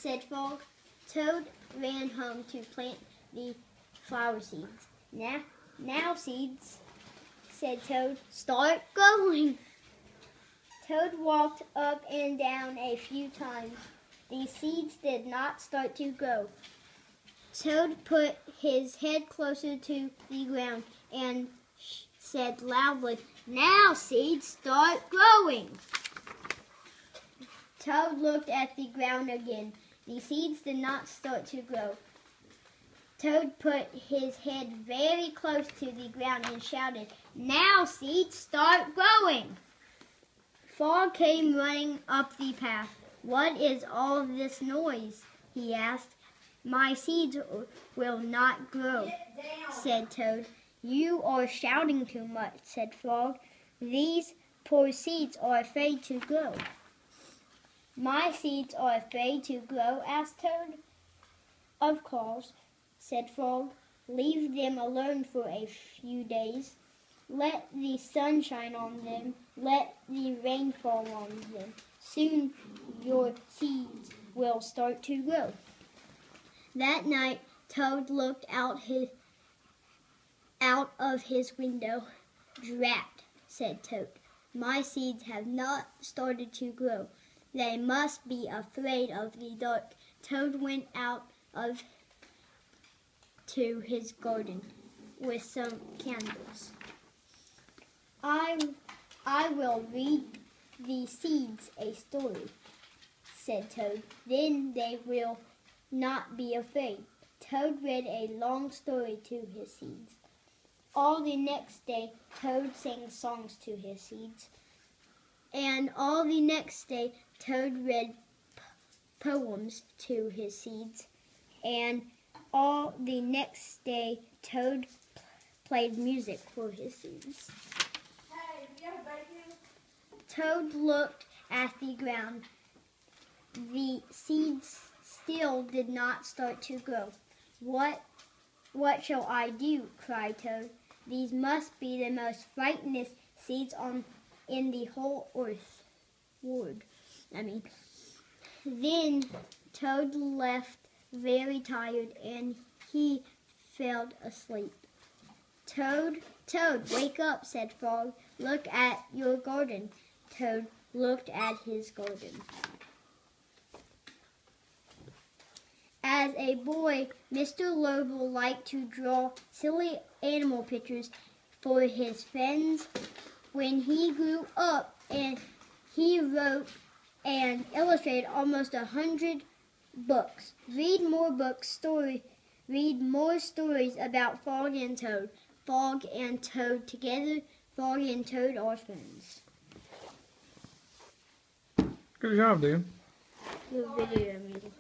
said Frog. Toad ran home to plant the flower seeds. Now seeds, said Toad, start growing. Toad walked up and down a few times. The seeds did not start to grow. Toad put his head closer to the ground and said loudly, now seeds, start growing. Toad looked at the ground again. The seeds did not start to grow. Toad put his head very close to the ground and shouted, now seeds, start growing. Frog came running up the path. What is all this noise? He asked. My seeds will not grow, said Toad. You are shouting too much, said Frog. These poor seeds are afraid to grow. My seeds are afraid to grow, asked Toad. Of course, said Frog. Leave them alone for a few days. Let the sun shine on them. Let the rain fall on them. Soon your seeds will start to grow. That night, Toad looked out of his window. Drat, said Toad. My seeds have not started to grow. They must be afraid of the dark. Toad went out to his garden with some candles. I will read the seeds a story, said Toad. Then they will not be afraid. Toad read a long story to his seeds. All the next day, Toad sang songs to his seeds. And all the next day, Toad read poems to his seeds. And all the next day, Toad played music for his seeds. Toad looked at the ground. The seeds still did not start to grow. What shall I do? Cried Toad. These must be the most frighteningest seeds in the whole world. Then Toad left very tired and he fell asleep. Toad, Toad, wake up, said Frog. Look at your garden. Toad looked at his garden. As a boy, Mr. Lobel liked to draw silly animal pictures for his friends. When he grew up, and he wrote and illustrated almost 100 books. Read more stories about Frog and Toad. Frog and Toad together. Frog and Toad are friends. Good job, dude. Good video, music.